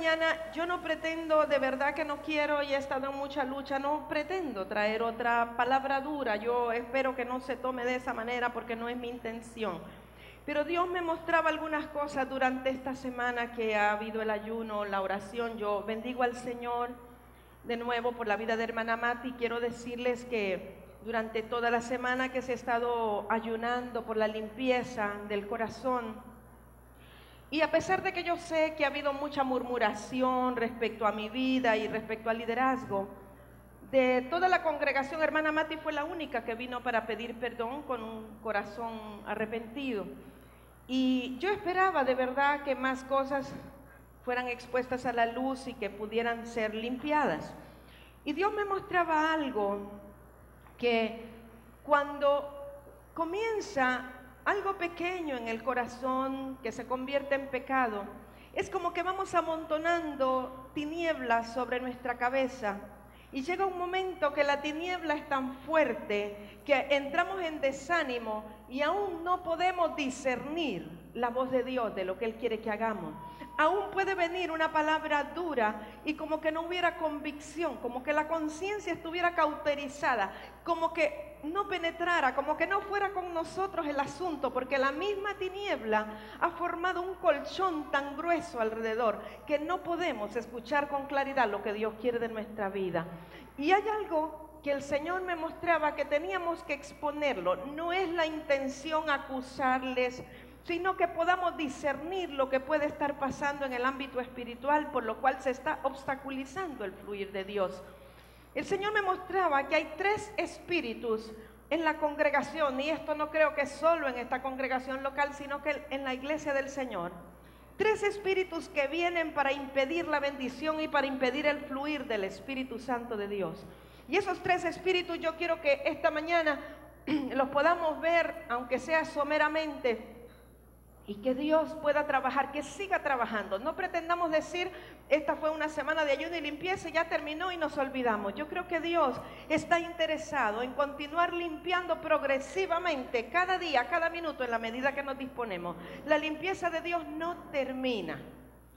mañana yo no pretendo, de verdad que no quiero, y he estado en mucha lucha, no pretendo traer otra palabra dura. Yo espero que no se tome de esa manera porque no es mi intención. Pero Dios me mostraba algunas cosas durante esta semana que ha habido el ayuno, la oración. Yo bendigo al Señor de nuevo por la vida de hermana Mati. Quiero decirles que durante toda la semana que se ha estado ayunando por la limpieza del corazón, y a pesar de que yo sé que ha habido mucha murmuración respecto a mi vida y respecto al liderazgo, de toda la congregación, hermana Mati fue la única que vino para pedir perdón con un corazón arrepentido. Y yo esperaba de verdad que más cosas fueran expuestas a la luz y que pudieran ser limpiadas. Y Dios me mostraba algo, que cuando comienza algo pequeño en el corazón que se convierte en pecado, es como que vamos amontonando tinieblas sobre nuestra cabeza. Y llega un momento que la tiniebla es tan fuerte que entramos en desánimo y aún no podemos discernir la voz de Dios, de lo que Él quiere que hagamos. Aún puede venir una palabra dura y como que no hubiera convicción, como que la conciencia estuviera cauterizada, como que no penetrara, como que no fuera con nosotros el asunto, porque la misma tiniebla ha formado un colchón tan grueso alrededor que no podemos escuchar con claridad lo que Dios quiere de nuestra vida. Y hay algo que el Señor me mostraba que teníamos que exponerlo. No es la intención acusarles, sino que podamos discernir lo que puede estar pasando en el ámbito espiritual, por lo cual se está obstaculizando el fluir de Dios. El Señor me mostraba que hay 3 espíritus en la congregación, y esto no creo que solo en esta congregación local, sino que en la iglesia del Señor. 3 espíritus que vienen para impedir la bendición y para impedir el fluir del Espíritu Santo de Dios. Y esos 3 espíritus yo quiero que esta mañana los podamos ver, aunque sea someramente, y que Dios pueda trabajar, que siga trabajando. No pretendamos decir, esta fue una semana de ayuno y limpieza y ya terminó y nos olvidamos. Yo creo que Dios está interesado en continuar limpiando progresivamente, cada día, cada minuto, en la medida que nos disponemos. La limpieza de Dios no termina.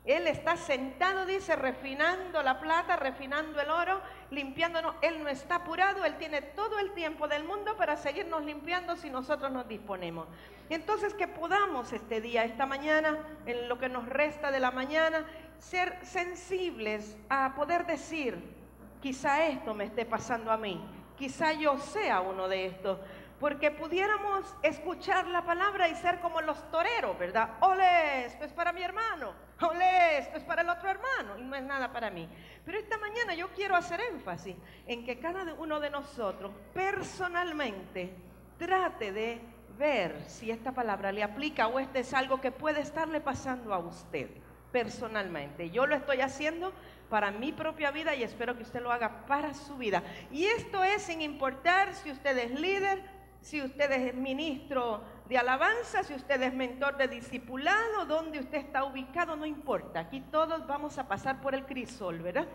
Él está sentado, dice, refinando la plata, refinando el oro, limpiándonos. Él no está apurado, Él tiene todo el tiempo del mundo para seguirnos limpiando si nosotros nos disponemos. Entonces, que podamos este día, esta mañana, en lo que nos resta de la mañana, ser sensibles a poder decir, quizá esto me esté pasando a mí, quizá yo sea uno de estos. Porque pudiéramos escuchar la palabra y ser como los toreros, ¿verdad? Olé, esto es para mi hermano. Olé, esto es para el otro hermano. Y no es nada para mí. Pero esta mañana yo quiero hacer énfasis en que cada uno de nosotros personalmente trate de ver si esta palabra le aplica o este es algo que puede estarle pasando a usted personalmente. Yo lo estoy haciendo para mi propia vida y espero que usted lo haga para su vida. Y esto es sin importar si usted es líder, si usted es ministro de alabanza, si usted es mentor de discipulado, donde usted está ubicado, no importa. Aquí todos vamos a pasar por el crisol, ¿verdad?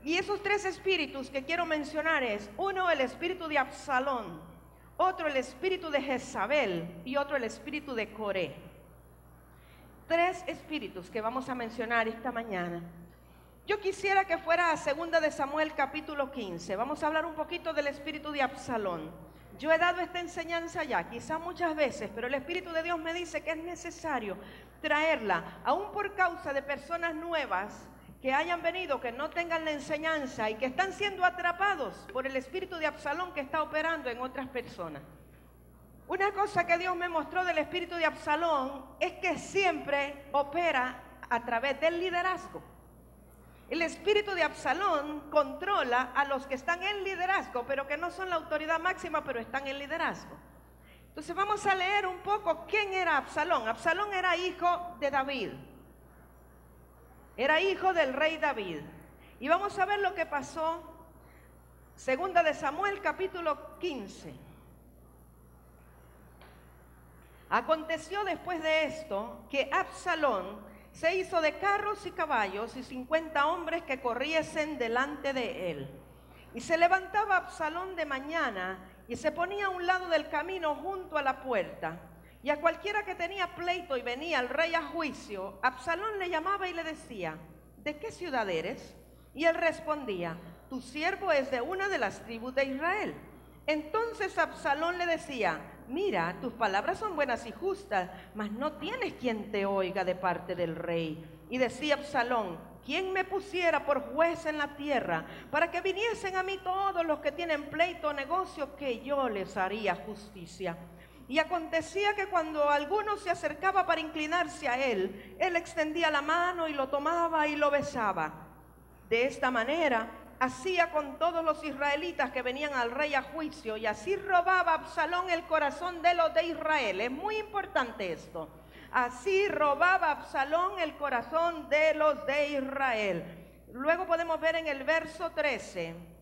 Y esos 3 espíritus que quiero mencionar es, uno, el espíritu de Absalón, otro, el espíritu de Jezabel y otro, el espíritu de Coré. 3 espíritus que vamos a mencionar esta mañana. Yo quisiera que fuera a 2 de Samuel capítulo 15. Vamos a hablar un poquito del espíritu de Absalón. Yo he dado esta enseñanza ya, quizá muchas veces, pero el Espíritu de Dios me dice que es necesario traerla, aún por causa de personas nuevas que hayan venido, que no tengan la enseñanza y que están siendo atrapados por el espíritu de Absalón que está operando en otras personas. Una cosa que Dios me mostró del espíritu de Absalón es que siempre opera a través del liderazgo. El espíritu de Absalón controla a los que están en liderazgo, pero que no son la autoridad máxima, pero están en liderazgo. Entonces vamos a leer un poco quién era Absalón. Absalón era hijo de David. Era hijo del rey David. Y vamos a ver lo que pasó. 2 de Samuel capítulo 15. Aconteció después de esto que Absalón se hizo de carros y caballos y 50 hombres que corriesen delante de él. Y se levantaba Absalón de mañana y se ponía a un lado del camino junto a la puerta. Y a cualquiera que tenía pleito y venía el rey a juicio, Absalón le llamaba y le decía: ¿de qué ciudad eres? Y él respondía, tu siervo es de una de las tribus de Israel. Entonces Absalón le decía, mira, tus palabras son buenas y justas, mas no tienes quien te oiga de parte del rey. Y decía Absalón, ¿quién me pusiera por juez en la tierra, para que viniesen a mí todos los que tienen pleito o negocio, que yo les haría justicia? Y acontecía que cuando alguno se acercaba para inclinarse a él, él extendía la mano y lo tomaba y lo besaba. De esta manera hacía con todos los israelitas que venían al rey a juicio, y así robaba Absalón el corazón de los de Israel. Es muy importante esto. Así robaba Absalón el corazón de los de Israel. Luego podemos ver en el verso 13.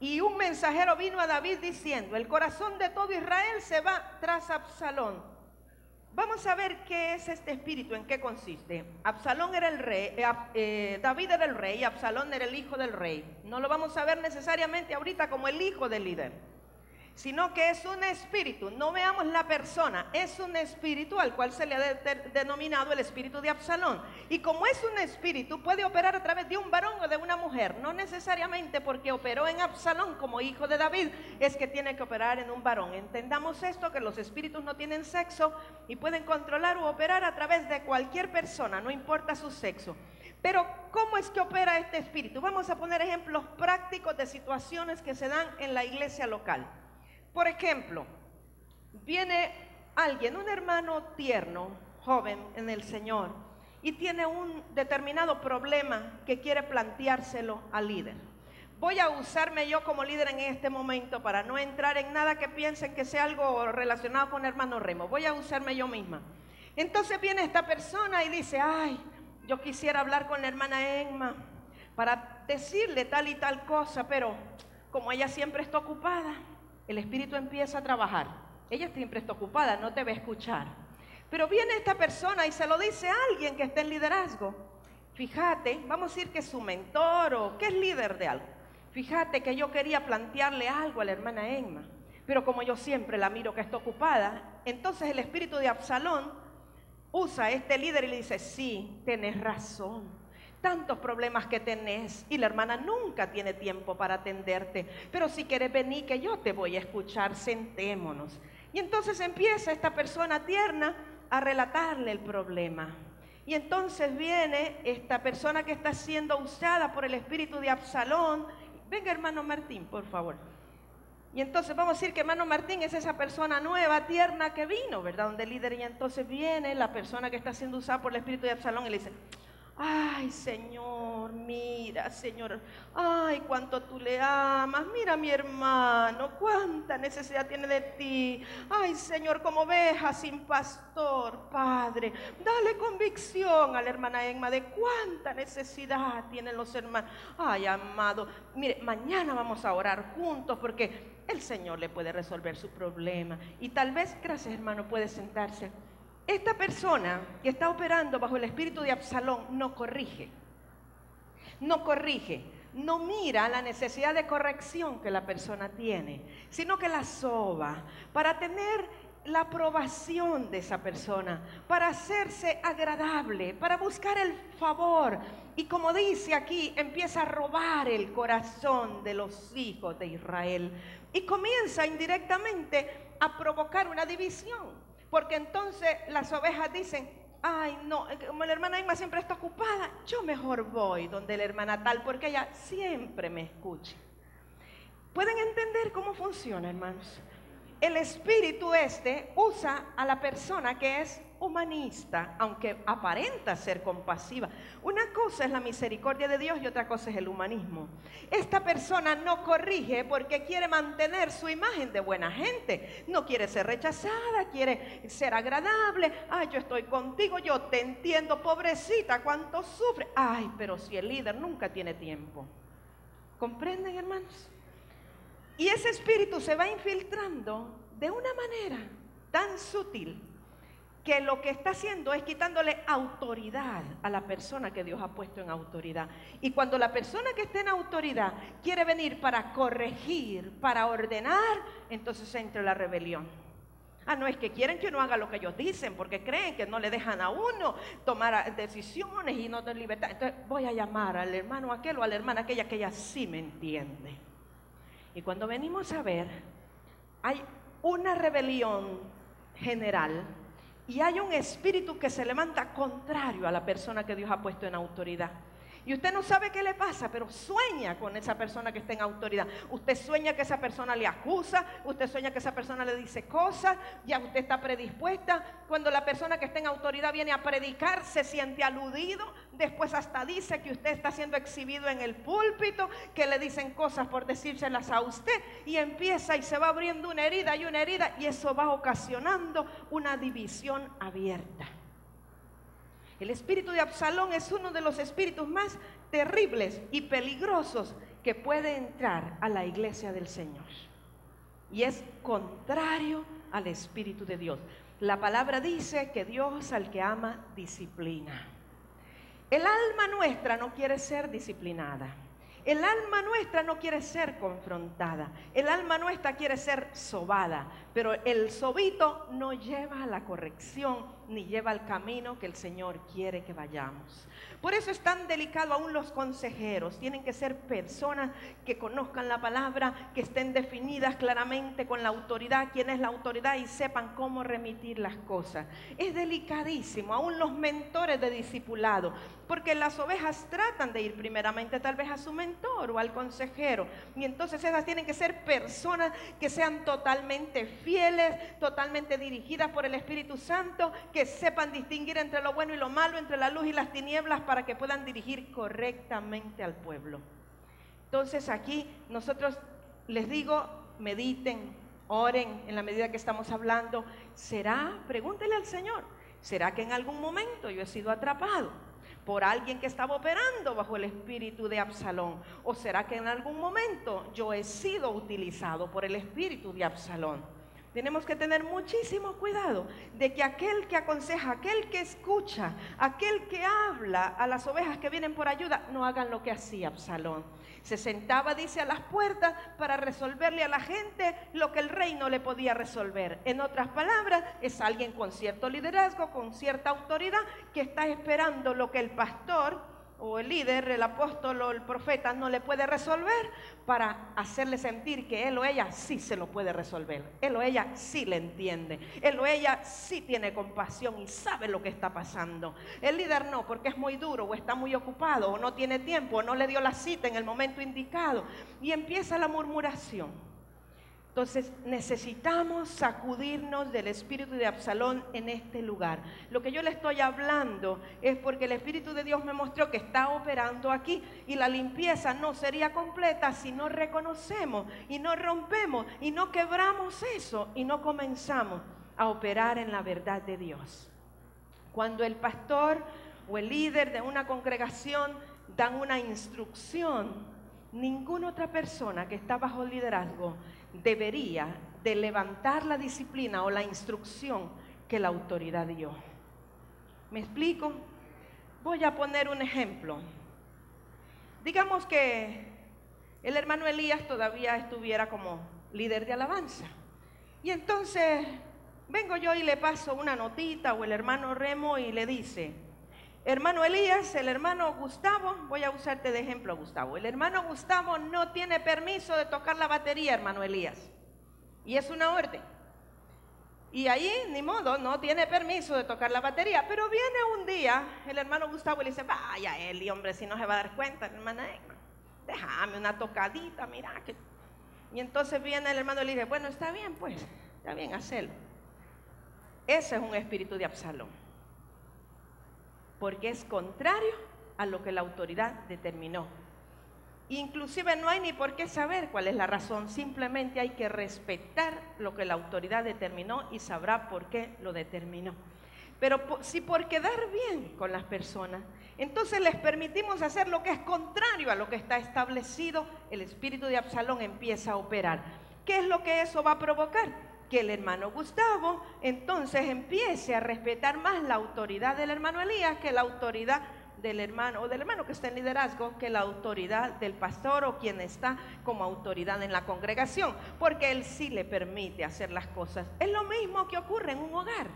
Y un mensajero vino a David diciendo, el corazón de todo Israel se va tras Absalón. Vamos a ver qué es este espíritu, en qué consiste. Absalón era el rey, David era el rey, y Absalón era el hijo del rey. No lo vamos a ver necesariamente ahorita como el hijo del líder, sino que es un espíritu. No veamos la persona, es un espíritu al cual se le ha denominado el espíritu de Absalón. Y como es un espíritu, puede operar a través de un varón o de una mujer. No necesariamente porque operó en Absalón como hijo de David, es que tiene que operar en un varón. Entendamos esto, que los espíritus no tienen sexo y pueden controlar o operar a través de cualquier persona, no importa su sexo. Pero, ¿cómo es que opera este espíritu? Vamos a poner ejemplos prácticos de situaciones que se dan en la iglesia local. Por ejemplo, viene alguien, un hermano tierno, joven en el Señor, y tiene un determinado problema que quiere planteárselo al líder. Voy a usarme yo como líder en este momento para no entrar en nada que piensen que sea algo relacionado con el hermano Remo. Voy a usarme yo misma. Entonces viene esta persona y dice, ay, yo quisiera hablar con la hermana Emma para decirle tal y tal cosa, pero como ella siempre está ocupada, el espíritu empieza a trabajar. Ella siempre está ocupada, no te va a escuchar. Pero viene esta persona y se lo dice a alguien que está en liderazgo. Fíjate, vamos a decir que es su mentor o que es líder de algo. Fíjate que yo quería plantearle algo a la hermana Emma, pero como yo siempre la miro que está ocupada, entonces el espíritu de Absalón usa a este líder y le dice, sí, tenés razón. Tantos problemas que tenés y la hermana nunca tiene tiempo para atenderte, pero si quieres venir que yo te voy a escuchar, sentémonos. Y entonces empieza esta persona tierna a relatarle el problema. Y entonces viene esta persona que está siendo usada por el espíritu de Absalón. Venga hermano Martín, por favor. Y entonces vamos a decir que hermano Martín es esa persona nueva, tierna que vino, ¿verdad? Donde el líder, y entonces viene la persona que está siendo usada por el espíritu de Absalón y le dice, ay, Señor, mira, Señor, ay, cuánto tú le amas, mira mi hermano, cuánta necesidad tiene de ti, ay, Señor, como oveja sin pastor, Padre, dale convicción a la hermana Emma de cuánta necesidad tienen los hermanos, ay, amado, mire, mañana vamos a orar juntos porque el Señor le puede resolver su problema, y tal vez, gracias hermano, puede sentarse. Esta persona que está operando bajo el espíritu de Absalón no corrige, no mira la necesidad de corrección que la persona tiene, sino que la soba para tener la aprobación de esa persona, para hacerse agradable, para buscar el favor. Y como dice aquí, empieza a robar el corazón de los hijos de Israel y comienza indirectamente a provocar una división. Porque entonces las ovejas dicen, ay no, como la hermana Emma siempre está ocupada, yo mejor voy donde la hermana tal, porque ella siempre me escucha. ¿Pueden entender cómo funciona, hermanos? El espíritu usa a la persona que es humanista, aunque aparenta ser compasiva. Una cosa es la misericordia de Dios y otra cosa es el humanismo. Esta persona no corrige porque quiere mantener su imagen de buena gente. No quiere ser rechazada, quiere ser agradable. Ay, yo estoy contigo, yo te entiendo, pobrecita, cuánto sufre. Ay, pero si el líder nunca tiene tiempo. ¿Comprenden, hermanos? Y ese espíritu se va infiltrando de una manera tan sutil que lo que está haciendo es quitándole autoridad a la persona que Dios ha puesto en autoridad. Y cuando la persona que está en autoridad quiere venir para corregir, para ordenar, entonces entra la rebelión. Ah, no, es que quieren que uno haga lo que ellos dicen, porque creen que no le dejan a uno tomar decisiones y no tener libertad. Entonces voy a llamar al hermano aquel o a la hermana aquella que ella sí me entiende. Y cuando venimos a ver, hay una rebelión general y hay un espíritu que se levanta contrario a la persona que Dios ha puesto en autoridad. Y usted no sabe qué le pasa, pero sueña con esa persona que está en autoridad. Usted sueña que esa persona le acusa, usted sueña que esa persona le dice cosas, ya usted está predispuesta. Cuando la persona que está en autoridad viene a predicar, se siente aludido, después hasta dice que usted está siendo exhibido en el púlpito, que le dicen cosas por decírselas a usted, y empieza y se va abriendo una herida y una herida, y eso va ocasionando una división abierta. El espíritu de Absalón es uno de los espíritus más terribles y peligrosos que puede entrar a la iglesia del Señor. Y es contrario al espíritu de Dios. La palabra dice que Dios al que ama disciplina. El alma nuestra no quiere ser disciplinada. El alma nuestra no quiere ser confrontada. El alma nuestra quiere ser sobada. Pero el sobito no lleva a la corrección ni lleva al camino que el Señor quiere que vayamos. Por eso es tan delicado aún los consejeros. Tienen que ser personas que conozcan la palabra, que estén definidas claramente con la autoridad, quién es la autoridad y sepan cómo remitir las cosas. Es delicadísimo, aún los mentores de discipulado, porque las ovejas tratan de ir primeramente tal vez a su mentor o al consejero, y entonces esas tienen que ser personas que sean totalmente fieles, totalmente dirigidas por el Espíritu Santo, que sepan distinguir entre lo bueno y lo malo, entre la luz y las tinieblas, para que puedan dirigir correctamente al pueblo. Entonces aquí nosotros les digo, mediten, oren en la medida que estamos hablando. Pregúntele al Señor, ¿será que en algún momento yo he sido atrapado por alguien que estaba operando bajo el espíritu de Absalón? ¿O será que en algún momento yo he sido utilizado por el espíritu de Absalón? Tenemos que tener muchísimo cuidado de que aquel que aconseja, aquel que escucha, aquel que habla a las ovejas que vienen por ayuda, no hagan lo que hacía Absalón. Se sentaba, dice, a las puertas para resolverle a la gente lo que el rey no le podía resolver. En otras palabras, es alguien con cierto liderazgo, con cierta autoridad, que está esperando lo que el pastor o el líder, el apóstol o el profeta no le puede resolver, para hacerle sentir que él o ella sí se lo puede resolver. Él o ella sí le entiende. Él o ella sí tiene compasión y sabe lo que está pasando. El líder no, porque es muy duro o está muy ocupado o no tiene tiempo o no le dio la cita en el momento indicado. Y empieza la murmuración. Entonces necesitamos sacudirnos del espíritu de Absalón en este lugar. Lo que yo le estoy hablando es porque el Espíritu de Dios me mostró que está operando aquí, y la limpieza no sería completa si no reconocemos y no rompemos y no quebramos eso y no comenzamos a operar en la verdad de Dios. Cuando el pastor o el líder de una congregación dan una instrucción, ninguna otra persona que está bajo liderazgo debería de levantar la disciplina o la instrucción que la autoridad dio. ¿Me explico? Voy a poner un ejemplo. Digamos que el hermano Elías todavía estuviera como líder de alabanza, y entonces vengo yo y le paso una notita, o el hermano Remo, y le dice: hermano Elías, el hermano Gustavo, voy a usarte de ejemplo, Gustavo. El hermano Gustavo no tiene permiso de tocar la batería, hermano Elías. Y es una orden. Y ahí, ni modo, no tiene permiso de tocar la batería. Pero viene un día el hermano Gustavo y le dice: vaya Eli, hombre, si no se va a dar cuenta, hermana, déjame una tocadita, mira. Y entonces viene el hermano y le dice: bueno, está bien, pues, está bien, hacelo. Ese es un espíritu de Absalón, porque es contrario a lo que la autoridad determinó. Inclusive no hay ni por qué saber cuál es la razón, simplemente hay que respetar lo que la autoridad determinó y sabrá por qué lo determinó. Pero si por quedar bien con las personas, entonces les permitimos hacer lo que es contrario a lo que está establecido, el espíritu de Absalón empieza a operar. ¿Qué es lo que eso va a provocar? Que el hermano Gustavo entonces empiece a respetar más la autoridad del hermano Elías que la autoridad del hermano o del hermano que está en liderazgo que la autoridad del pastor o quien está como autoridad en la congregación, porque él sí le permite hacer las cosas. Es lo mismo que ocurre en un hogar,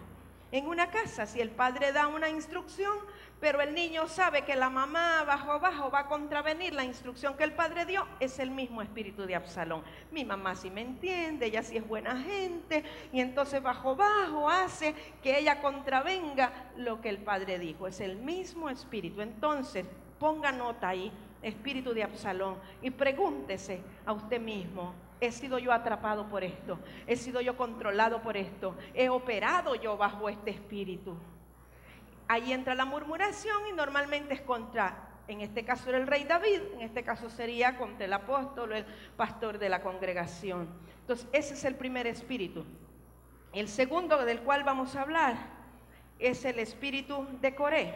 en una casa. Si el padre da una instrucción, pero el niño sabe que la mamá bajo va a contravenir la instrucción que el padre dio, es el mismo espíritu de Absalón. Mi mamá sí me entiende, ella sí es buena gente, y entonces bajo hace que ella contravenga lo que el padre dijo. Es el mismo espíritu. Entonces, ponga nota ahí, espíritu de Absalón, y pregúntese a usted mismo: ¿he sido yo atrapado por esto? ¿He sido yo controlado por esto? ¿He operado yo bajo este espíritu? Ahí entra la murmuración y normalmente es contra, en este caso era el rey David, en este caso sería contra el apóstol o el pastor de la congregación. Entonces ese es el primer espíritu. El segundo del cual vamos a hablar es el espíritu de Coré.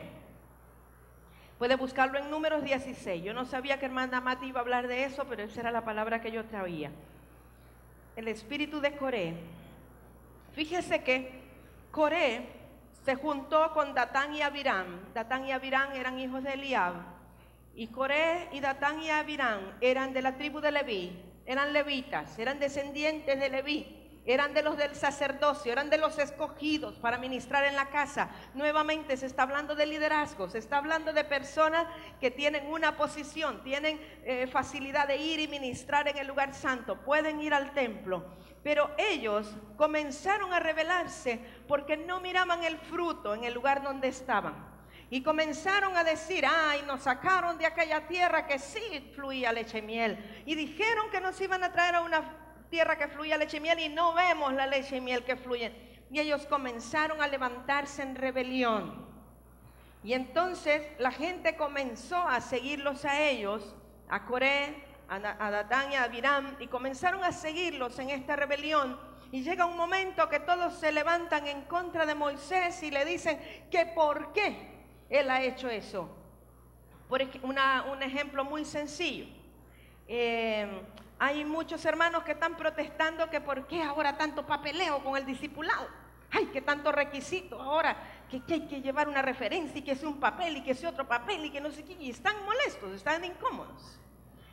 Puede buscarlo en Números 16. Yo no sabía que hermana Mati iba a hablar de eso, pero esa era la palabra que yo traía. El espíritu de Coré. Fíjese que Coré se juntó con Datán y Abiram. Datán y Abiram eran hijos de Eliab. Y Coré y Datán y Abiram eran de la tribu de Leví. Eran levitas, eran descendientes de Leví. Eran de los del sacerdocio, eran de los escogidos para ministrar en la casa. Nuevamente se está hablando de liderazgo, se está hablando de personas que tienen una posición, tienen facilidad de ir y ministrar en el lugar santo, pueden ir al templo. Pero ellos comenzaron a rebelarse porque no miraban el fruto en el lugar donde estaban. Y comenzaron a decir: ay, nos sacaron de aquella tierra que sí fluía leche y miel. Y dijeron que nos iban a traer a una tierra que fluía leche y miel y no vemos la leche y miel que fluyen. Y ellos comenzaron a levantarse en rebelión. Y entonces la gente comenzó a seguirlos a ellos, a Coré, a Datán y a Abiram, y comenzaron a seguirlos en esta rebelión. Y llega un momento que todos se levantan en contra de Moisés y le dicen que por qué él ha hecho eso. Por un ejemplo muy sencillo. Hay muchos hermanos que están protestando que por qué ahora tanto papeleo con el discipulado. Ay, que tanto requisito ahora, que hay que llevar una referencia y que sea un papel y que sea otro papel y que no sé qué. Y están molestos, están incómodos,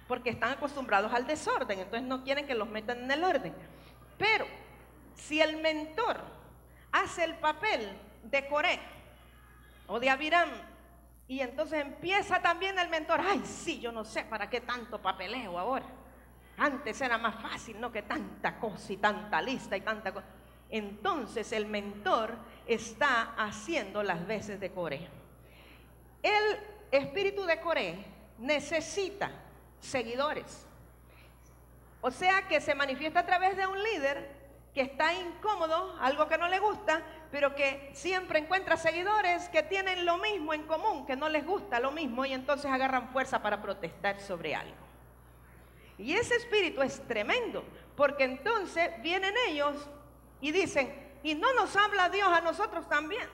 porque están acostumbrados al desorden, entonces no quieren que los metan en el orden. Pero si el mentor hace el papel de Coré o de Abiram, y entonces empieza también el mentor: ay, sí, yo no sé para qué tanto papeleo ahora. Antes era más fácil, ¿no? Que tanta cosa y tanta lista y tanta cosa. Entonces el mentor está haciendo las veces de Coré. El espíritu de Coré necesita seguidores. O sea que se manifiesta a través de un líder que está incómodo, algo que no le gusta, pero que siempre encuentra seguidores que tienen lo mismo en común, que no les gusta lo mismo, y entonces agarran fuerza para protestar sobre algo. Y ese espíritu es tremendo, porque entonces vienen ellos y dicen: y no nos habla Dios a nosotros también.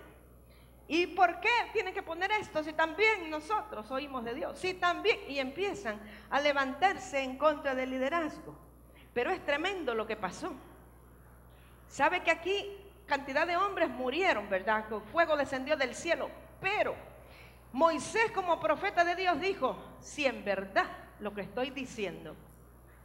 ¿Y por qué tienen que poner esto si también nosotros oímos de Dios? Sí, también. Y empiezan a levantarse en contra del liderazgo. Pero es tremendo lo que pasó. Sabe que aquí cantidad de hombres murieron, ¿verdad? Que fuego descendió del cielo. Pero Moisés, como profeta de Dios, dijo: si en verdad lo que estoy diciendo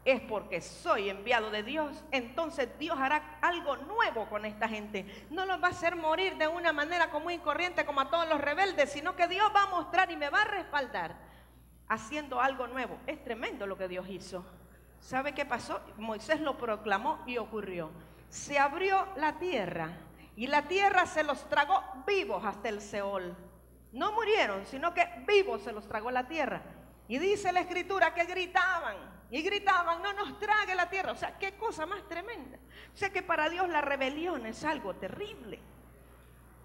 es porque soy enviado de Dios, entonces Dios hará algo nuevo con esta gente. No los va a hacer morir de una manera común y corriente como a todos los rebeldes, sino que Dios va a mostrar y me va a respaldar haciendo algo nuevo. Es tremendo lo que Dios hizo. ¿Sabe qué pasó? Moisés lo proclamó y ocurrió. Se abrió la tierra y la tierra se los tragó vivos hasta el Seol. No murieron, sino que vivos se los tragó la tierra. Y dice la escritura que gritaban y gritaban: no nos trague la tierra. O sea, qué cosa más tremenda. O sea que para Dios la rebelión es algo terrible.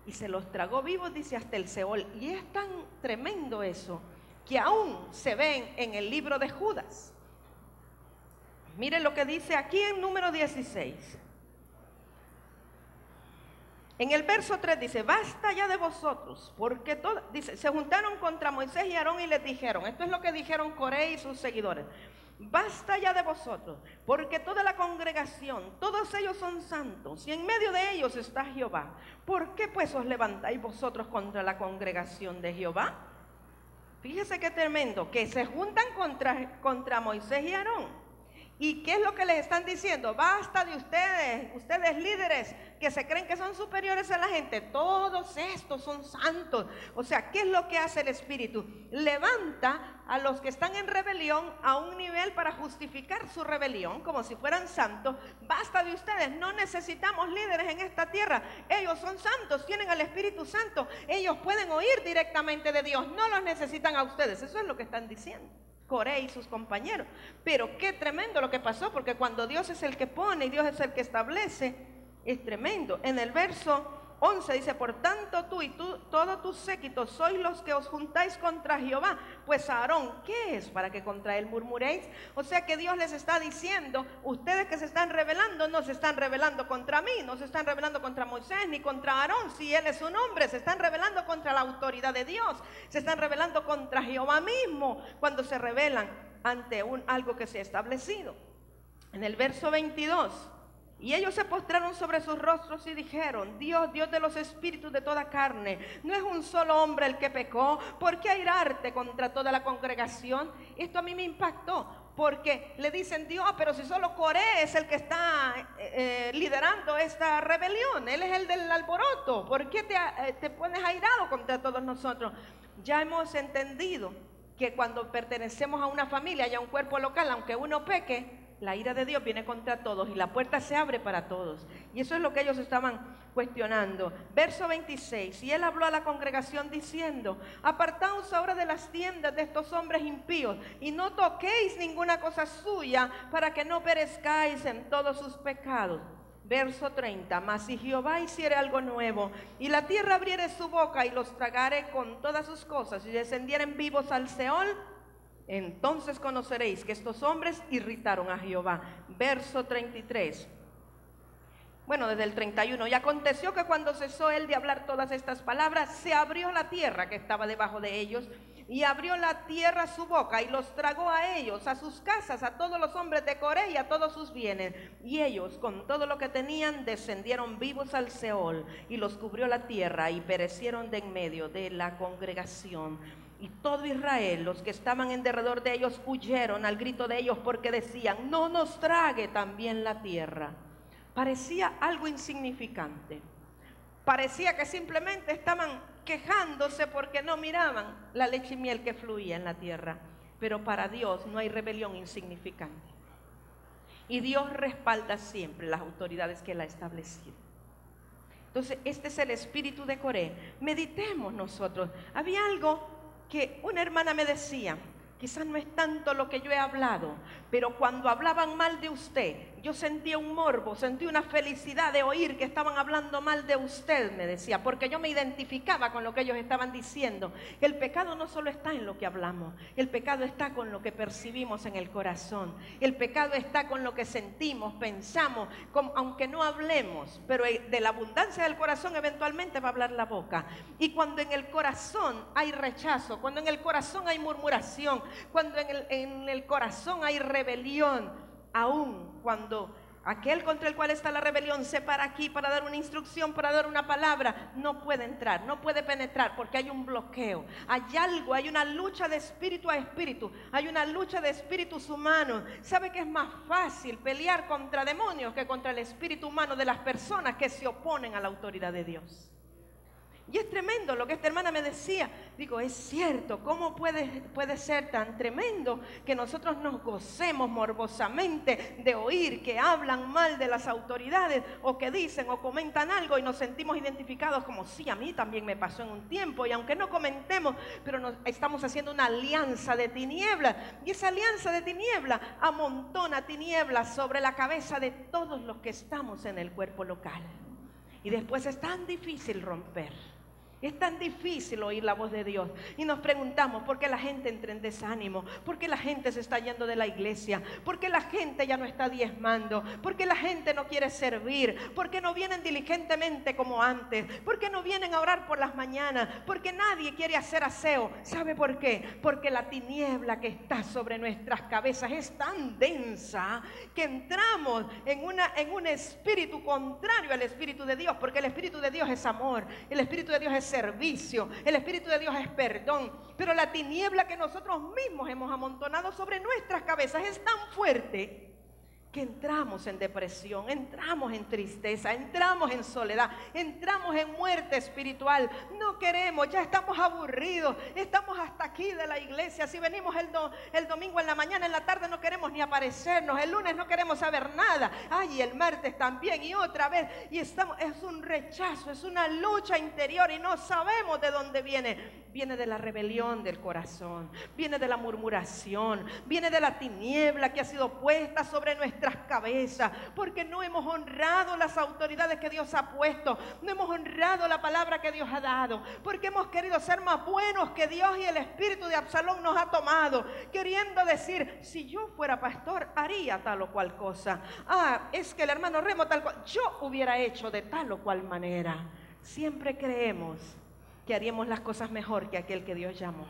Y se los tragó vivos, dice, hasta el Seol. Y es tan tremendo eso que aún se ven en el libro de Judas. Miren lo que dice aquí en Número 16. En el verso 3 dice: basta ya de vosotros, porque dice, se juntaron contra Moisés y Aarón y les dijeron, esto es lo que dijeron Coré y sus seguidores: basta ya de vosotros, porque toda la congregación, todos ellos son santos, y en medio de ellos está Jehová. ¿Por qué pues os levantáis vosotros contra la congregación de Jehová? Fíjese qué tremendo, que se juntan contra Moisés y Aarón. ¿Y qué es lo que les están diciendo? Basta de ustedes líderes que se creen que son superiores a la gente. Todos estos son santos. O sea, ¿qué es lo que hace el Espíritu? Levanta a los que están en rebelión a un nivel para justificar su rebelión, como si fueran santos. Basta de ustedes, no necesitamos líderes en esta tierra. Ellos son santos, tienen al Espíritu Santo. Ellos pueden oír directamente de Dios, no los necesitan a ustedes. Eso es lo que están diciendo Coré y sus compañeros. Pero qué tremendo lo que pasó, porque cuando Dios es el que pone y Dios es el que establece, es tremendo. En el verso 11 dice: por tanto tú y todo tu séquito sois los que os juntáis contra Jehová. Pues Aarón, ¿qué es para que contra él murmuréis? O sea que Dios les está diciendo: ustedes que se están rebelando, no se están rebelando contra mí, no se están rebelando contra Moisés ni contra Aarón, si él es un hombre. Se están rebelando contra la autoridad de Dios, se están rebelando contra Jehová mismo, cuando se rebelan ante algo que se ha establecido. En el verso 22: y ellos se postraron sobre sus rostros y dijeron: Dios, Dios de los espíritus de toda carne, ¿no es un solo hombre el que pecó? ¿Por qué airarte contra toda la congregación? Esto a mí me impactó, porque le dicen: Dios, pero si solo Coré es el que está liderando esta rebelión, él es el del alboroto, ¿por qué te pones airado contra todos nosotros? Ya hemos entendido que cuando pertenecemos a una familia y a un cuerpo local, aunque uno peque, la ira de Dios viene contra todos y la puerta se abre para todos. Y eso es lo que ellos estaban cuestionando. Verso 26: y él habló a la congregación diciendo: apartaos ahora de las tiendas de estos hombres impíos y no toquéis ninguna cosa suya, para que no perezcáis en todos sus pecados. Verso 30: mas si Jehová hiciere algo nuevo, y la tierra abriere su boca y los tragare con todas sus cosas, y descendieren vivos al Seol, entonces conoceréis que estos hombres irritaron a Jehová. Verso 33. Bueno, desde el 31. Y aconteció que cuando cesó él de hablar todas estas palabras, se abrió la tierra que estaba debajo de ellos, y abrió la tierra su boca, y los tragó a ellos, a sus casas, a todos los hombres de Coré y a todos sus bienes. Y ellos, con todo lo que tenían, descendieron vivos al Seol, y los cubrió la tierra, y perecieron de en medio de la congregación. Y todo Israel, los que estaban en derredor de ellos, huyeron al grito de ellos, porque decían: no nos trague también la tierra. Parecía algo insignificante. Parecía que simplemente estaban quejándose porque no miraban la leche y miel que fluía en la tierra. Pero para Dios no hay rebelión insignificante. Y Dios respalda siempre las autoridades que Él ha establecido. Entonces, este es el espíritu de Coré. Meditemos nosotros. Había algo que una hermana me decía: quizás no es tanto lo que yo he hablado, pero cuando hablaban mal de usted, yo sentía un morbo, sentí una felicidad de oír que estaban hablando mal de usted, me decía, porque yo me identificaba con lo que ellos estaban diciendo. El pecado no solo está en lo que hablamos, el pecado está con lo que percibimos en el corazón, el pecado está con lo que sentimos, pensamos, aunque no hablemos, pero de la abundancia del corazón eventualmente va a hablar la boca. Y cuando en el corazón hay rechazo, cuando en el corazón hay murmuración, cuando en el corazón hay rebelión, aún cuando aquel contra el cual está la rebelión se para aquí para dar una instrucción, para dar una palabra, no puede entrar, no puede penetrar, porque hay un bloqueo, hay algo, hay una lucha de espíritu a espíritu, hay una lucha de espíritus humanos. ¿Sabe que es más fácil pelear contra demonios que contra el espíritu humano de las personas que se oponen a la autoridad de Dios? Y es tremendo lo que esta hermana me decía. Digo, es cierto, ¿cómo puede ser tan tremendo que nosotros nos gocemos morbosamente de oír que hablan mal de las autoridades, o que dicen o comentan algo y nos sentimos identificados como: sí, a mí también me pasó en un tiempo, y aunque no comentemos, pero estamos haciendo una alianza de tinieblas, y esa alianza de tinieblas amontona tinieblas sobre la cabeza de todos los que estamos en el cuerpo local. Y después es tan difícil romper. Es tan difícil oír la voz de Dios, y nos preguntamos: ¿por qué la gente entra en desánimo? ¿Por qué la gente se está yendo de la iglesia? ¿Por qué la gente ya no está diezmando? ¿Por qué la gente no quiere servir? ¿Por qué no vienen diligentemente como antes? ¿Por qué no vienen a orar por las mañanas? ¿Por qué nadie quiere hacer aseo? ¿Sabe por qué? Porque la tiniebla que está sobre nuestras cabezas es tan densa que entramos en un espíritu contrario al espíritu de Dios, porque el espíritu de Dios es amor, el espíritu de Dios es servicio, el Espíritu de Dios es perdón. Pero la tiniebla que nosotros mismos hemos amontonado sobre nuestras cabezas es tan fuerte que entramos en depresión, entramos en tristeza, entramos en soledad, entramos en muerte espiritual. No queremos, ya estamos aburridos, estamos hasta aquí de la iglesia. Si venimos el domingo en la mañana, en la tarde no queremos ni aparecernos, el lunes no queremos saber nada, y el martes también, y otra vez, y estamos, es un rechazo, es una lucha interior y no sabemos de dónde viene. Viene de la rebelión del corazón, viene de la murmuración, viene de la tiniebla que ha sido puesta sobre nuestras cabezas, porque no hemos honrado las autoridades que Dios ha puesto, no hemos honrado la palabra que Dios ha dado, porque hemos querido ser más buenos que Dios y el espíritu de Absalón nos ha tomado, queriendo decir, si yo fuera pastor haría tal o cual cosa, es que el hermano Remo tal cual, yo hubiera hecho de tal o cual manera. Siempre creemos que haríamos las cosas mejor que aquel que Dios llamó.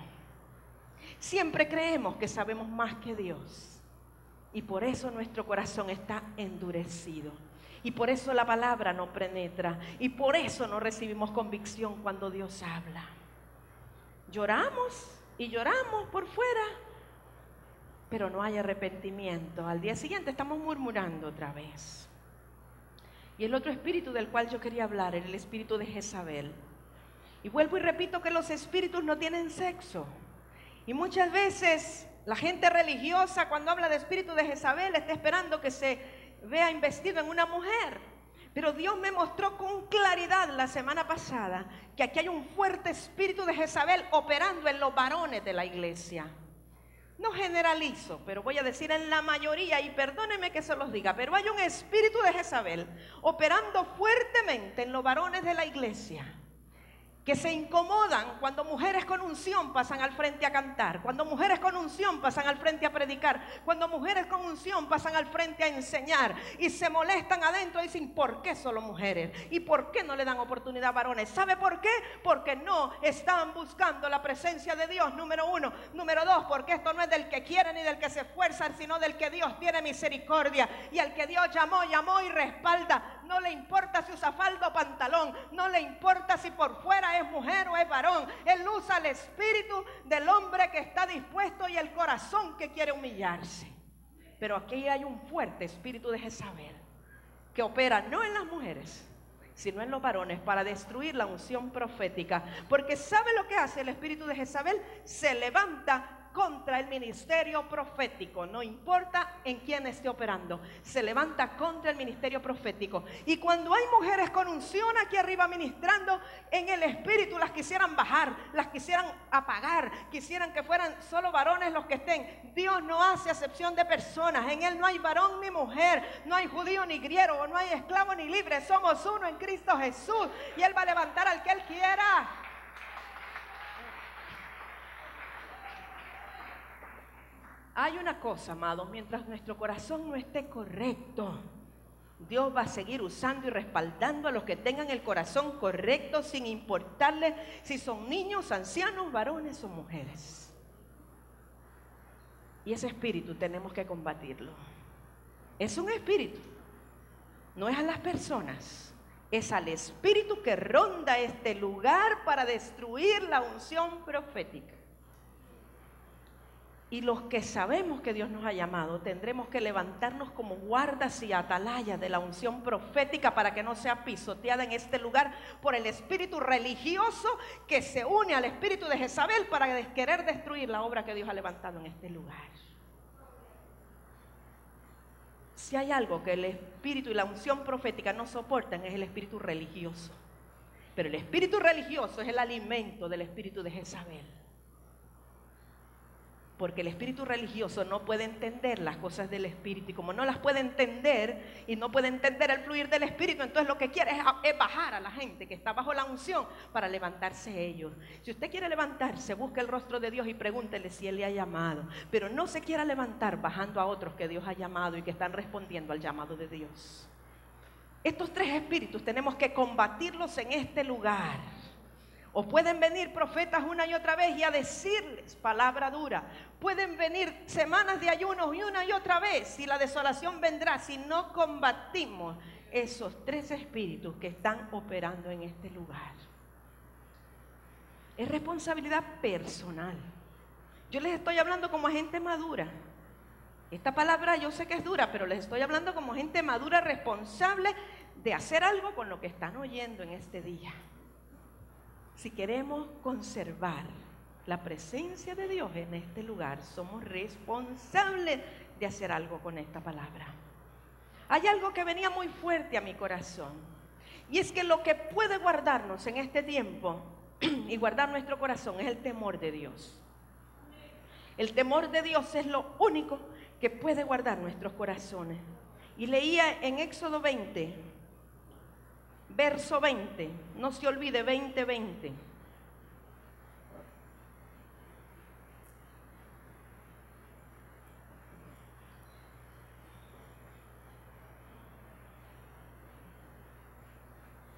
Siempre creemos que sabemos más que Dios. Y por eso nuestro corazón está endurecido. Y por eso la palabra no penetra. Y por eso no recibimos convicción cuando Dios habla. Lloramos y lloramos por fuera, pero no hay arrepentimiento. Al día siguiente estamos murmurando otra vez. Y el otro espíritu del cual yo quería hablar era el espíritu de Jezabel. Y vuelvo y repito que los espíritus no tienen sexo. Y muchas veces la gente religiosa, cuando habla de espíritu de Jezabel, está esperando que se vea investido en una mujer. Pero Dios me mostró con claridad la semana pasada que aquí hay un fuerte espíritu de Jezabel operando en los varones de la iglesia. No generalizo, pero voy a decir en la mayoría, y perdónenme que se los diga, pero hay un espíritu de Jezabel operando fuertemente en los varones de la iglesia, que se incomodan cuando mujeres con unción pasan al frente a cantar, cuando mujeres con unción pasan al frente a predicar, cuando mujeres con unción pasan al frente a enseñar, y se molestan adentro y dicen, ¿por qué solo mujeres? ¿Y por qué no le dan oportunidad a varones? ¿Sabe por qué? Porque no están buscando la presencia de Dios, número uno. Número dos, porque esto no es del que quiere ni del que se esfuerza, sino del que Dios tiene misericordia, y al que Dios llamó, llamó y respalda. No le importa si usa falda o pantalón, no le importa si por fuera es mujer o es varón. Él usa el espíritu del hombre que está dispuesto y el corazón que quiere humillarse. Pero aquí hay un fuerte espíritu de Jezabel que opera no en las mujeres, sino en los varones, para destruir la unción profética. Porque ¿sabe lo que hace el espíritu de Jezabel? Se levanta contra el ministerio profético, no importa en quién esté operando, se levanta contra el ministerio profético. Y cuando hay mujeres con unción aquí arriba ministrando en el espíritu, las quisieran bajar, las quisieran apagar, quisieran que fueran solo varones los que estén. Dios no hace acepción de personas, en Él no hay varón ni mujer, no hay judío ni griego, no hay esclavo ni libre, somos uno en Cristo Jesús, y Él va a levantar al que Él quiera. Hay una cosa, amados, mientras nuestro corazón no esté correcto, Dios va a seguir usando y respaldando a los que tengan el corazón correcto, sin importarles si son niños, ancianos, varones o mujeres. Y ese espíritu tenemos que combatirlo. Es un espíritu, no es a las personas, es al espíritu que ronda este lugar para destruir la unción profética. Y los que sabemos que Dios nos ha llamado, tendremos que levantarnos como guardas y atalayas de la unción profética para que no sea pisoteada en este lugar por el espíritu religioso que se une al espíritu de Jezabel para querer destruir la obra que Dios ha levantado en este lugar. Si hay algo que el espíritu y la unción profética no soportan, es el espíritu religioso. Pero el espíritu religioso es el alimento del espíritu de Jezabel. Porque el espíritu religioso no puede entender las cosas del espíritu, y como no las puede entender y no puede entender el fluir del espíritu, entonces lo que quiere es bajar a la gente que está bajo la unción para levantarse ellos. Si usted quiere levantarse, busque el rostro de Dios y pregúntele si Él le ha llamado, pero no se quiera levantar bajando a otros que Dios ha llamado y que están respondiendo al llamado de Dios. Estos tres espíritus tenemos que combatirlos en este lugar. O pueden venir profetas una y otra vez y a decirles palabra dura. Pueden venir semanas de ayunos y una y otra vez, y la desolación vendrá si no combatimos esos tres espíritus que están operando en este lugar. Es responsabilidad personal. Yo les estoy hablando como gente madura. Esta palabra yo sé que es dura, pero les estoy hablando como gente madura, responsable de hacer algo con lo que están oyendo en este día. Si queremos conservar la presencia de Dios en este lugar, somos responsables de hacer algo con esta palabra. Hay algo que venía muy fuerte a mi corazón, y es que lo que puede guardarnos en este tiempo y guardar nuestro corazón es el temor de Dios. El temor de Dios es lo único que puede guardar nuestros corazones. Y leía en Éxodo 20, verso 20, no se olvide, 20:20.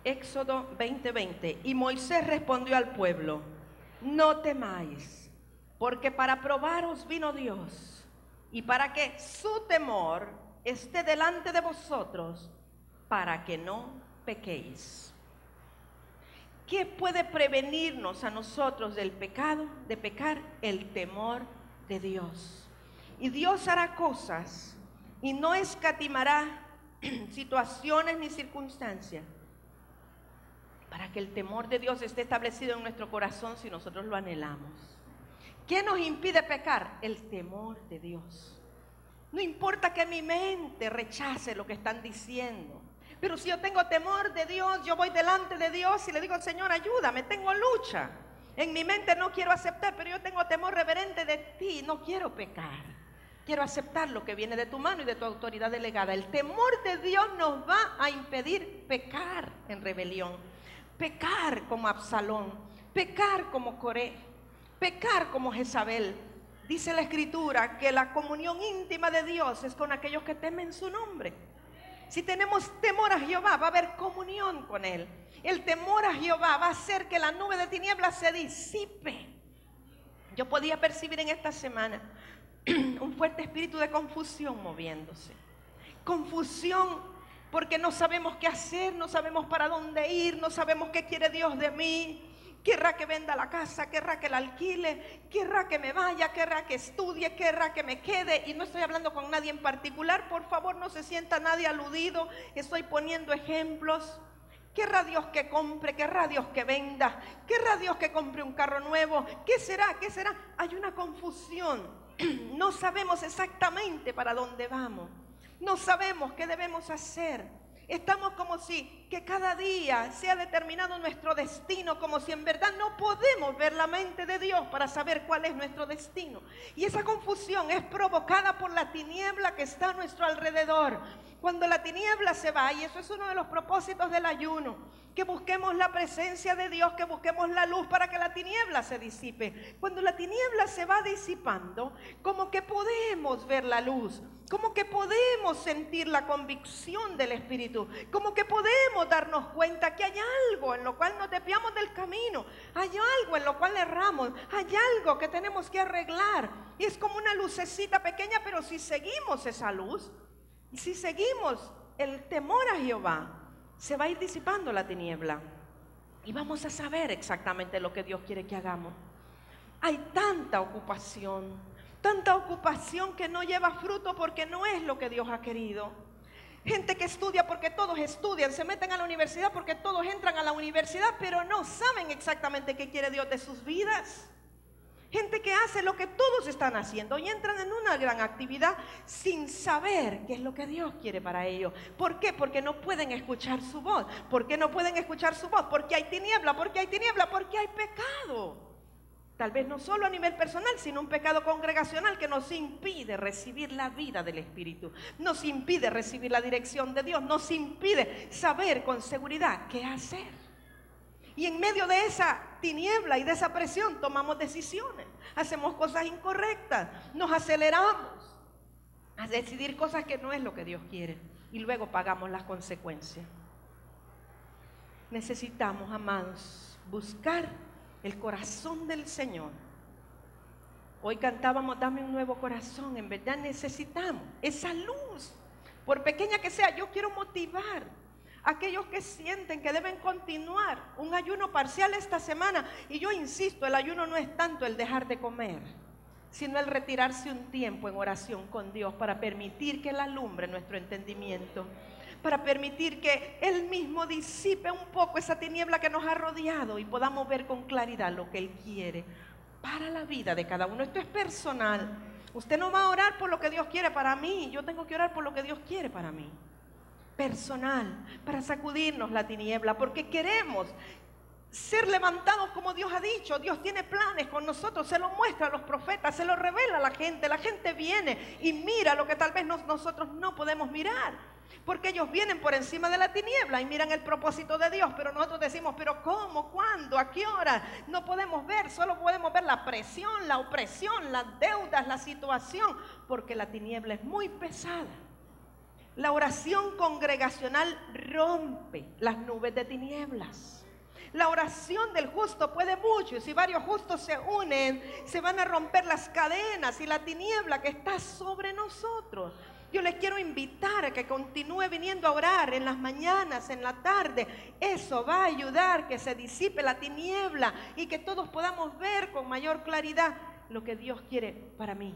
Éxodo 20:20. Y Moisés respondió al pueblo: no temáis, porque para probaros vino Dios, y para que su temor esté delante de vosotros, para que no pequéis. ¿Qué puede prevenirnos a nosotros del pecado, de pecar? El temor de Dios. Y Dios hará cosas y no escatimará situaciones ni circunstancias para que el temor de Dios esté establecido en nuestro corazón si nosotros lo anhelamos. ¿Qué nos impide pecar? El temor de Dios. No importa que mi mente rechace lo que están diciendo, pero si yo tengo temor de Dios, yo voy delante de Dios y le digo: Señor, ayúdame, tengo lucha. En mi mente no quiero aceptar, pero yo tengo temor reverente de ti, no quiero pecar. Quiero aceptar lo que viene de tu mano y de tu autoridad delegada. El temor de Dios nos va a impedir pecar en rebelión, pecar como Absalón, pecar como Coré, pecar como Jezabel. Dice la Escritura que la comunión íntima de Dios es con aquellos que temen su nombre. Si tenemos temor a Jehová, va a haber comunión con Él. El temor a Jehová va a hacer que la nube de tinieblas se disipe. Yo podía percibir en esta semana un fuerte espíritu de confusión moviéndose. Confusión porque no sabemos qué hacer, no sabemos para dónde ir, no sabemos qué quiere Dios de mí. Querrá que venda la casa, querrá que la alquile, querrá que me vaya, querrá que estudie, querrá que me quede. Y no estoy hablando con nadie en particular, por favor no se sienta nadie aludido, estoy poniendo ejemplos. Querrá Dios que compre, querrá Dios que venda, querrá Dios que compre un carro nuevo. ¿Qué será? ¿Qué será? Hay una confusión, no sabemos exactamente para dónde vamos, no sabemos qué debemos hacer. Estamos como si que cada día sea determinado nuestro destino, como si en verdad no podemos ver la mente de Dios para saber cuál es nuestro destino. Y esa confusión es provocada por la tiniebla que está a nuestro alrededor. Cuando la tiniebla se va, y eso es uno de los propósitos del ayuno, que busquemos la presencia de Dios, que busquemos la luz para que la tiniebla se disipe. Cuando la tiniebla se va disipando, como que podemos ver la luz, como que podemos sentir la convicción del Espíritu, como que podemos darnos cuenta que hay algo en lo cual nos desviamos del camino, hay algo en lo cual erramos, hay algo que tenemos que arreglar. Y es como una lucecita pequeña, pero si seguimos esa luz, si seguimos el temor a Jehová, se va a ir disipando la tiniebla y vamos a saber exactamente lo que Dios quiere que hagamos. Hay tanta ocupación que no lleva fruto porque no es lo que Dios ha querido. Gente que estudia porque todos estudian, se meten a la universidad porque todos entran a la universidad, pero no saben exactamente qué quiere Dios de sus vidas. Gente que hace lo que todos están haciendo y entran en una gran actividad sin saber qué es lo que Dios quiere para ellos. ¿Por qué? Porque no pueden escuchar su voz. ¿Por qué no pueden escuchar su voz? Porque hay tiniebla, porque hay pecado. Tal vez no solo a nivel personal, sino un pecado congregacional que nos impide recibir la vida del Espíritu, nos impide recibir la dirección de Dios, nos impide saber con seguridad qué hacer. Y en medio de esa tiniebla y de esa presión tomamos decisiones, hacemos cosas incorrectas, nos aceleramos a decidir cosas que no es lo que Dios quiere y luego pagamos las consecuencias. Necesitamos, amados, buscar el corazón del Señor. Hoy cantábamos: dame un nuevo corazón. En verdad necesitamos esa luz, por pequeña que sea. Yo quiero motivar Aquellos que sienten que deben continuar un ayuno parcial esta semana. Y yo insisto, el ayuno no es tanto el dejar de comer, sino el retirarse un tiempo en oración con Dios para permitir que Él alumbre nuestro entendimiento, para permitir que Él mismo disipe un poco esa tiniebla que nos ha rodeado y podamos ver con claridad lo que Él quiere para la vida de cada uno. Esto es personal. Usted no va a orar por lo que Dios quiere para mí, yo tengo que orar por lo que Dios quiere para mí. Personal, para sacudirnos la tiniebla, porque queremos ser levantados como Dios ha dicho. Dios tiene planes con nosotros, se lo muestra a los profetas, se lo revela a la gente viene y mira lo que tal vez nosotros no podemos mirar, porque ellos vienen por encima de la tiniebla y miran el propósito de Dios, pero nosotros decimos, pero ¿cómo? ¿Cuándo? ¿A qué hora? No podemos ver, solo podemos ver la presión, la opresión, las deudas, la situación, porque la tiniebla es muy pesada. La oración congregacional rompe las nubes de tinieblas. La oración del justo puede mucho, y si varios justos se unen, se van a romper las cadenas y la tiniebla que está sobre nosotros. Yo les quiero invitar a que continúe viniendo a orar en las mañanas, en la tarde. Eso va a ayudar que se disipe la tiniebla y que todos podamos ver con mayor claridad lo que Dios quiere para mí,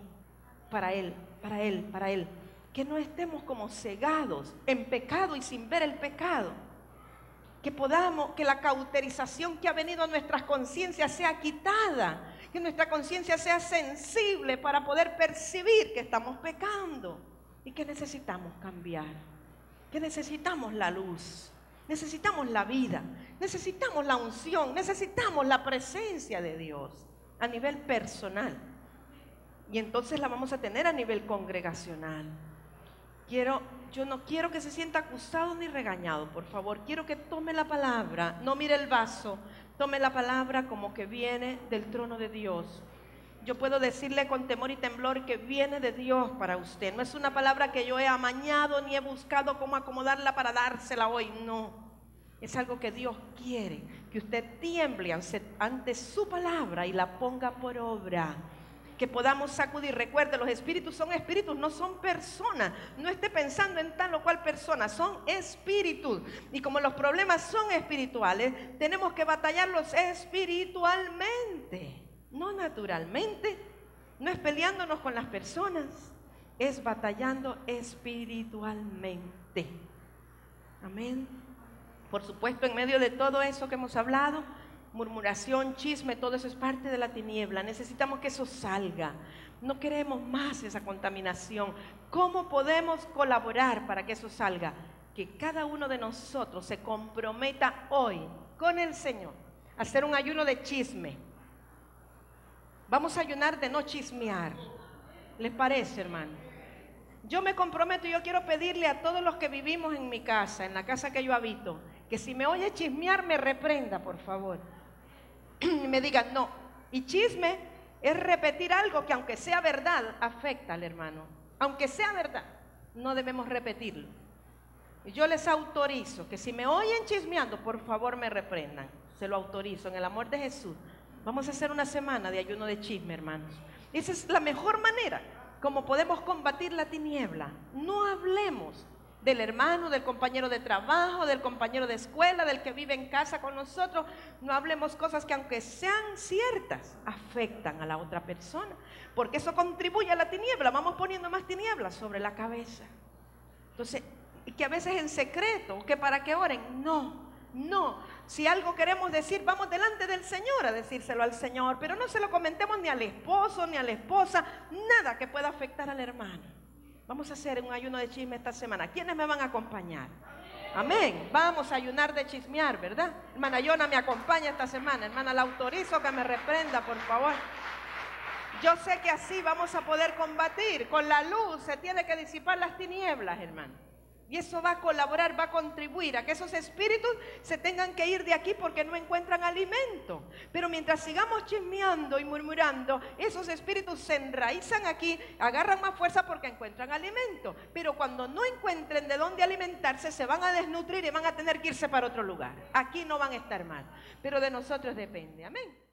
para Él, para Él, para Él. Que no estemos como cegados en pecado y sin ver el pecado. Que podamos, que la cauterización que ha venido a nuestras conciencias sea quitada, que nuestra conciencia sea sensible para poder percibir que estamos pecando y que necesitamos cambiar, que necesitamos la luz, necesitamos la vida, necesitamos la unción, necesitamos la presencia de Dios a nivel personal, y entonces la vamos a tener a nivel congregacional. Yo no quiero que se sienta acusado ni regañado, por favor. Quiero que tome la palabra, no mire el vaso, tome la palabra como que viene del trono de Dios. Yo puedo decirle con temor y temblor que viene de Dios para usted. No es una palabra que yo he amañado ni he buscado cómo acomodarla para dársela hoy, no. Es algo que Dios quiere, que usted tiemble ante su palabra y la ponga por obra. Que podamos sacudir. Recuerde, los espíritus son espíritus, no son personas. No esté pensando en tal o cual persona, son espíritus. Y como los problemas son espirituales, tenemos que batallarlos espiritualmente, no naturalmente. No es peleándonos con las personas, es batallando espiritualmente. Amén. Por supuesto, en medio de todo eso que hemos hablado, murmuración, chisme, todo eso es parte de la tiniebla. Necesitamos que eso salga. No queremos más esa contaminación. ¿Cómo podemos colaborar para que eso salga? Que cada uno de nosotros se comprometa hoy con el Señor a hacer un ayuno de chisme. Vamos a ayunar de no chismear. ¿Les parece, hermano? Yo me comprometo y yo quiero pedirle a todos los que vivimos en mi casa, en la casa que yo habito, que si me oye chismear me reprenda, por favor. Y me digan no. Y chisme es repetir algo que aunque sea verdad, afecta al hermano. Aunque sea verdad, no debemos repetirlo. Y yo les autorizo que si me oyen chismeando, por favor me reprendan. Se lo autorizo en el amor de Jesús. Vamos a hacer una semana de ayuno de chisme, hermanos. Esa es la mejor manera como podemos combatir la tiniebla. No hablemos del hermano, del compañero de trabajo, del compañero de escuela, del que vive en casa con nosotros. No hablemos cosas que aunque sean ciertas, afectan a la otra persona, porque eso contribuye a la tiniebla. Vamos poniendo más tinieblas sobre la cabeza. Entonces, y que a veces en secreto, que para que oren, no. Si algo queremos decir, vamos delante del Señor a decírselo al Señor, pero no se lo comentemos ni al esposo, ni a la esposa, nada que pueda afectar al hermano. Vamos a hacer un ayuno de chisme esta semana. ¿Quiénes me van a acompañar? Amén. Vamos a ayunar de chismear, ¿verdad? Hermana Yona me acompaña esta semana. Hermana, la autorizo que me reprenda, por favor. Yo sé que así vamos a poder combatir. Con la luz se tiene que disipar las tinieblas, hermano. Y eso va a colaborar, va a contribuir a que esos espíritus se tengan que ir de aquí porque no encuentran alimento. Pero mientras sigamos chismeando y murmurando, esos espíritus se enraizan aquí, agarran más fuerza porque encuentran alimento. Pero cuando no encuentren de dónde alimentarse, se van a desnutrir y van a tener que irse para otro lugar. Aquí no van a estar mal, pero de nosotros depende. Amén.